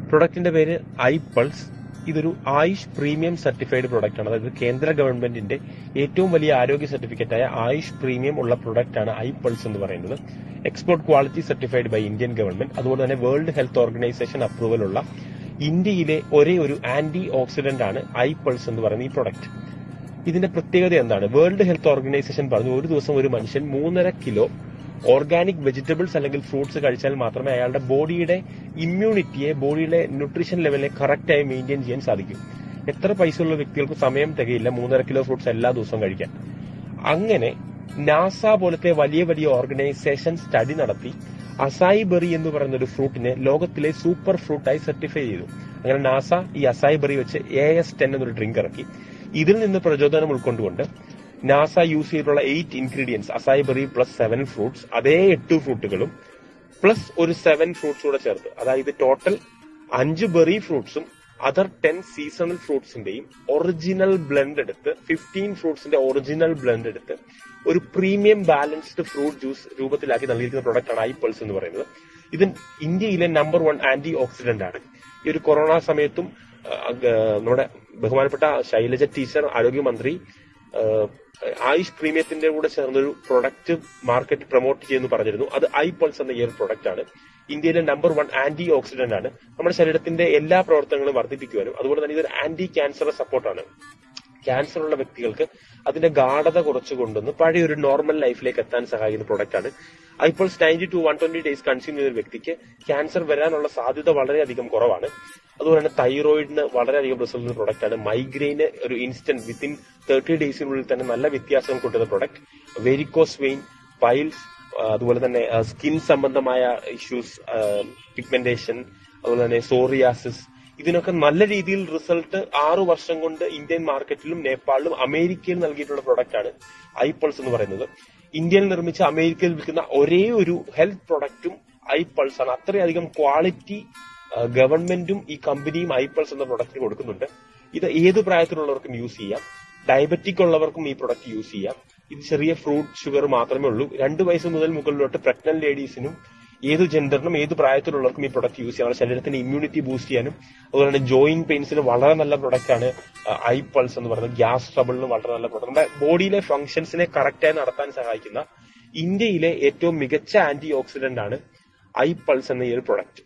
പ്രൊഡക്റ്റിന്റെ പേര് I pulse. ഇതൊരു Ayush premium certified product ആണ്. അതായത് കേന്ദ്ര ഗവൺമെന്റിന്റെ ഏറ്റവും വലിയ ആരോഗ്യ സർട്ടിഫിക്കറ്റായ ആയുഷ് പ്രീമിയം ഉള്ള പ്രൊഡക്റ്റ് ആണ് ഐ പൾസ് എന്ന് പറയുന്നത്. Export quality certified by Indian government. അതുപോലെ തന്നെ വേൾഡ് ഹെൽത്ത് ഓർഗനൈസേഷൻ അപ്രൂവൽ ഉള്ള ഇന്ത്യയിലെ ഒരേ ഒരു ആന്റി ഓക്സിഡന്റ് ആണ് ഐ പൾസ് എന്ന് പറയുന്ന ഈ പ്രൊഡക്റ്റ്. ഇതിന്റെ പ്രത്യേകത എന്താണ്? വേൾഡ് ഹെൽത്ത് ഓർഗനൈസേഷൻ പറഞ്ഞു ഒരു ദിവസം ഒരു മനുഷ്യൻ 3.5 കിലോ ഓർഗാനിക് വെജിറ്റബിൾസ് അല്ലെങ്കിൽ ഫ്രൂട്ട്സ് കഴിച്ചാൽ മാത്രമേ അയാളുടെ ബോഡിയുടെ ഇമ്മ്യൂണിറ്റിയെ, ബോഡിയുടെ ന്യൂട്രീഷൻ ലെവലിനെ കറക്റ്റായി മെയിൻറ്റെയിൻ ചെയ്യാൻ സാധിക്കും. എത്ര പൈസയുള്ള വ്യക്തികൾക്ക് സമയം തികയില്ല 3.5 കിലോ ഫ്രൂട്ട്സ് എല്ലാ ദിവസവും കഴിക്കാൻ. അങ്ങനെ നാസ പോലത്തെ വലിയ വലിയ ഓർഗനൈസേഷൻ സ്റ്റഡി നടത്തി അസായി ബെറി എന്ന് പറയുന്ന ഒരു ഫ്രൂട്ടിനെ ലോകത്തിലെ സൂപ്പർ ഫ്രൂട്ടായി സർട്ടിഫൈ ചെയ്തു. അങ്ങനെ നാസ ഈ അസായി ബെറി വെച്ച് AS10 എന്നൊരു ഡ്രിങ്ക് ഇറക്കി. ഇതിൽ നിന്ന് പ്രചോദനം ഉൾക്കൊണ്ടുകൊണ്ട് നാസ യൂസ് ചെയ്തിട്ടുള്ള 8 ഇൻഗ്രീഡിയൻസ്, അസായി ബെറി പ്ലസ് 7 ഫ്രൂട്ട്സ്, അതേ 8 ഫ്രൂട്ടുകളും പ്ലസ് ഒരു 7 ഫ്രൂട്ട്സ് കൂടെ ചേർത്ത്, അതായത് ടോട്ടൽ 5 ബെറി ഫ്രൂട്ട്സും അതർ 10 സീസണൽ ഫ്രൂട്ട്സിന്റെയും ഒറിജിനൽ ബ്ലെൻഡ് എടുത്ത് 15 ഫ്രൂട്ട്സിന്റെ ഒറിജിനൽ ബ്ലെൻഡ് എടുത്ത് ഒരു പ്രീമിയം ബാലൻസ്ഡ് ഫ്രൂട്ട് ജ്യൂസ് രൂപത്തിലാക്കി നൽകിയിരിക്കുന്ന പ്രൊഡക്റ്റാണ് ഐ പൾസ് എന്ന് പറയുന്നത്. ഇത് ഇന്ത്യയിലെ നമ്പർ 1 ആന്റി ഓക്സിഡന്റ് ആണ്. ഈ ഒരു കൊറോണ സമയത്തും നമ്മുടെ ബഹുമാനപ്പെട്ട ശൈലജ ടീച്ചർ, ആരോഗ്യമന്ത്രി, ആയുഷ് പ്രീമിയത്തിന്റെ കൂടെ ചേർന്നൊരു പ്രൊഡക്റ്റ് മാർക്കറ്റ് പ്രൊമോട്ട് ചെയ്യുന്നു പറഞ്ഞിരുന്നു. അത് ഐ പൾസ് എന്ന ഈ ഒരു പ്രൊഡക്റ്റ് ആണ്. ഇന്ത്യയിലെ നമ്പർ 1 ആന്റി ഓക്സിഡന്റ് ആണ്. നമ്മുടെ ശരീരത്തിന്റെ എല്ലാ പ്രവർത്തനങ്ങളും വർദ്ധിപ്പിക്കുവാനും അതുപോലെ തന്നെ ഇതൊരു ആന്റി ക്യാൻസർ സപ്പോർട്ടാണ്. ക്യാൻസർ ഉള്ള വ്യക്തികൾക്ക് അതിന്റെ ഗാഠത കുറച്ചു കൊണ്ടുവന്ന് പഴയ ഒരു നോർമൽ ലൈഫിലേക്ക് എത്താൻ സഹായിക്കുന്ന പ്രൊഡക്റ്റ് ആണ്. ഇപ്പോൾ 90 to 120 ഡേയ്സ് കൺസ്യൂം ചെയ്യുന്ന ഒരു വ്യക്തിക്ക് ക്യാൻസർ വരാനുള്ള സാധ്യത വളരെയധികം കുറവാണ്. അതുപോലെ തന്നെ തൈറോയിഡിന് വളരെയധികം റിസൾട്ട് ചെയ്യുന്ന പ്രൊഡക്റ്റ് ആണ്. മൈഗ്രെയിന് ഒരു ഇൻസ്റ്റന്റ് വിത്തിൻ 30 ഡേയ്സിനുള്ളിൽ തന്നെ നല്ല വ്യത്യാസം കൊണ്ടുവരുന്ന പ്രൊഡക്റ്റ്. വെരിക്കോസ് വെയിൻ, പൈൽസ്, അതുപോലെ തന്നെ സ്കിൻ സംബന്ധമായ ഇഷ്യൂസ്, പിഗ്മെന്റേഷൻ, അതുപോലെ തന്നെ സോറിയാസിസ്, ഇതിനൊക്കെ നല്ല രീതിയിൽ റിസൾട്ട് 6 വർഷം കൊണ്ട് ഇന്ത്യൻ മാർക്കറ്റിലും നേപ്പാളിലും അമേരിക്കയിലും നൽകിയിട്ടുള്ള പ്രൊഡക്റ്റ് ആണ് ഐ പൾസ് എന്ന് പറയുന്നത്. ഇന്ത്യയിൽ നിർമ്മിച്ച അമേരിക്കയിൽ വിൽക്കുന്ന ഒരേ ഒരു ഹെൽത്ത് പ്രൊഡക്റ്റും ഐ പൾസ് ആണ്. അത്രയധികം ക്വാളിറ്റി ഗവൺമെന്റും ഈ കമ്പനിയും ഐ പൾസ് എന്ന പ്രൊഡക്റ്റിന് കൊടുക്കുന്നുണ്ട്. ഇത് ഏത് പ്രായത്തിലുള്ളവർക്കും യൂസ് ചെയ്യാം. ഡയബറ്റിക് ഉള്ളവർക്കും ഈ പ്രൊഡക്റ്റ് യൂസ് ചെയ്യാം. ഇത് ചെറിയ ഫ്രൂട്ട് ഷുഗർ മാത്രമേ ഉള്ളൂ. 2 വയസ്സ് മുതൽ മുകളിലോട്ട് പ്രഗ്നന്റ് ലേഡീസിനും ഏത് ജെൻഡറിനും ഏത് പ്രായത്തിലുള്ളവർക്കും ഈ പ്രൊഡക്റ്റ് യൂസ് ചെയ്യാം. ശരീരത്തിന്റെ ഇമ്മ്യൂണിറ്റി ബൂസ്റ്റ് ചെയ്യാനും അതുപോലെ തന്നെ ജോയിന്റ് പെയിൻസിന് വളരെ നല്ല പ്രൊഡക്റ്റ് ആണ് ഐ പൾസ് എന്ന് പറയുന്നത്. ഗ്യാസ് ട്രബിളിന് വളരെ നല്ല പ്രൊഡക്റ്റ്. നമ്മുടെ ബോഡിയിലെ ഫംഗ്ഷൻസിനെ കറക്റ്റായി നടത്താൻ സഹായിക്കുന്ന ഇന്ത്യയിലെ ഏറ്റവും മികച്ച ആന്റി ഓക്സിഡന്റ് ആണ് ഐ പൾസ് എന്ന ഈ ഒരു പ്രൊഡക്റ്റ്.